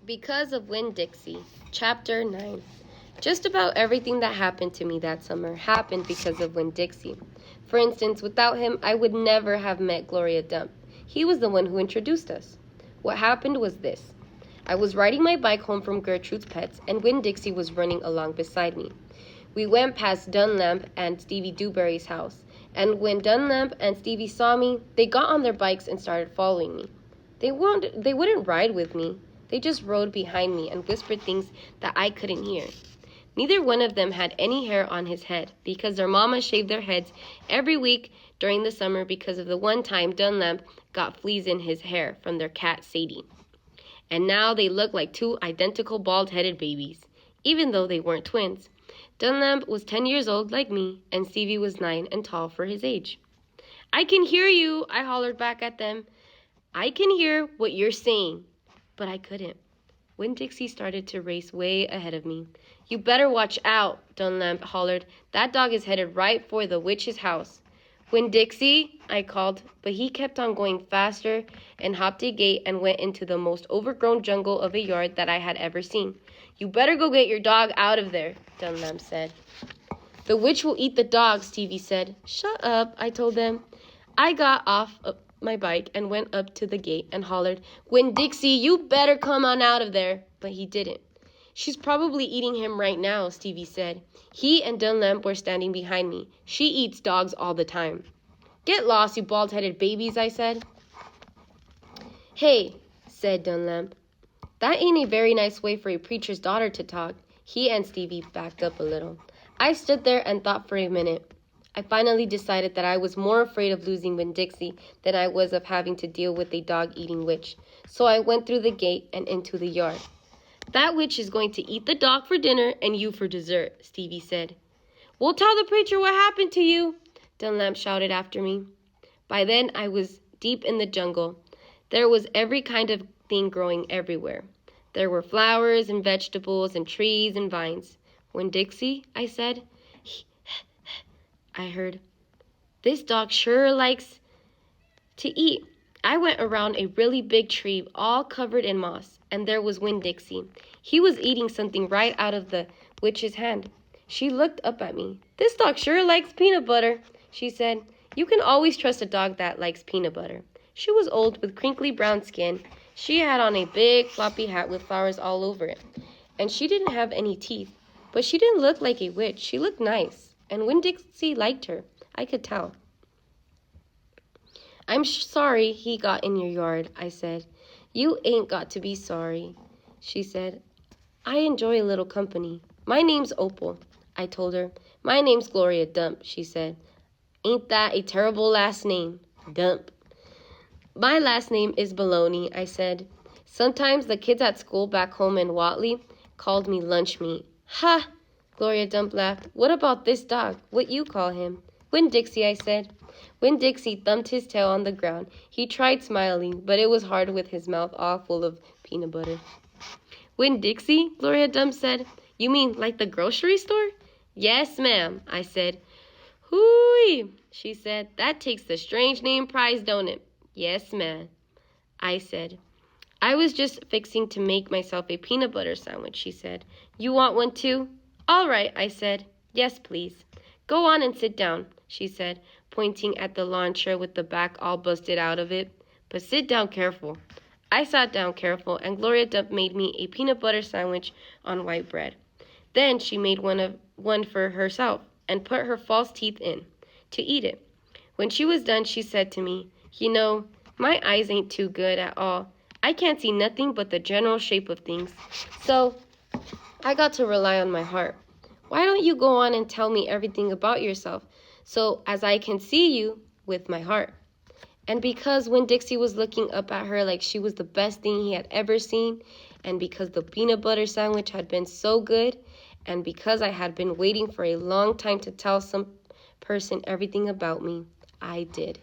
Because of Winn-Dixie, Chapter 9. Just about everything that happened to me that summer happened because of Winn-Dixie. For instance, without him, I would never have met Gloria Dump. He was the one who introduced us. What happened was this. I was riding my bike home from Gertrude's Pets, and Winn-Dixie was running along beside me. We went past Dunlap and Stevie Dewberry's house, and when Dunlap and Stevie saw me, they got on their bikes and started following me. They wouldn't ride with me. They just rode behind me and whispered things that I couldn't hear. Neither one of them had any hair on his head because their mama shaved their heads every week during the summer because of the one time Dunlap got fleas in his hair from their cat Sadie. And now they look like two identical bald-headed babies, even though they weren't twins. Dunlap was 10 years old like me, and Stevie was 9 and tall for his age. "I can hear you," I hollered back at them. "I can hear what you're saying." But I couldn't. Winn-Dixie started to race way ahead of me. "You better watch out," Dunlap hollered. "That dog is headed right for the witch's house." "Winn-Dixie," I called, but he kept on going faster and hopped a gate and went into the most overgrown jungle of a yard that I had ever seen. "You better go get your dog out of there," Dunlap said. "The witch will eat the dog," Stevie said. "Shut up," I told them. I got off my bike and went up to the gate and hollered, "Winn-Dixie, you better come on out of there." But he didn't. "She's probably eating him right now," Stevie said. He and Dunlap were standing behind me. "She eats dogs all the time." "Get lost, you bald-headed babies," I said. "Hey," said Dunlap. "That ain't a very nice way for a preacher's daughter to talk." He and Stevie backed up a little. I stood there and thought for a minute. I finally decided that I was more afraid of losing Winn-Dixie than I was of having to deal with a dog-eating witch. So I went through the gate and into the yard. "That witch is going to eat the dog for dinner and you for dessert," Stevie said. "We'll tell the preacher what happened to you," Dunlap shouted after me. By then, I was deep in the jungle. There was every kind of thing growing everywhere. There were flowers and vegetables and trees and vines. "Winn-Dixie," I said. I heard, "This dog sure likes to eat." I went around a really big tree all covered in moss, and there was Winn-Dixie. He was eating something right out of the witch's hand. She looked up at me. "This dog sure likes peanut butter," she said. "You can always trust a dog that likes peanut butter." She was old with crinkly brown skin. She had on a big floppy hat with flowers all over it, and she didn't have any teeth. But she didn't look like a witch. She looked nice. And Winn-Dixie liked her. I could tell. "I'm sorry he got in your yard," I said. "You ain't got to be sorry," she said. "I enjoy a little company. My name's Opal," I told her. "My name's Gloria Dump," she said. "Ain't that a terrible last name? Dump." "My last name is Baloney," I said. "Sometimes the kids at school back home in Watley called me lunch meat." "Ha!" Gloria Dump laughed. "What about this dog? What you call him?" "Winn-Dixie," I said. Winn-Dixie thumped his tail on the ground. He tried smiling, but it was hard with his mouth all full of peanut butter. "Winn-Dixie?" Gloria Dump said. "You mean like the grocery store?" "Yes, ma'am," I said. "Hooey," she said. "That takes the strange name prize, don't it?" "Yes, ma'am," I said. "I was just fixing to make myself a peanut butter sandwich," she said. "You want one too?" "All right," I said. "Yes, please." "Go on and sit down," she said, pointing at the lawn chair with the back all busted out of it. "But sit down careful." I sat down careful, and Gloria Dump made me a peanut butter sandwich on white bread. Then she made one for herself and put her false teeth in to eat it. When she was done, she said to me, "You know, my eyes ain't too good at all. I can't see nothing but the general shape of things. So I got to rely on my heart. Why don't you go on and tell me everything about yourself so as I can see you with my heart?" And because Winn-Dixie was looking up at her like she was the best thing he had ever seen, and because the peanut butter sandwich had been so good, and because I had been waiting for a long time to tell some person everything about me, I did.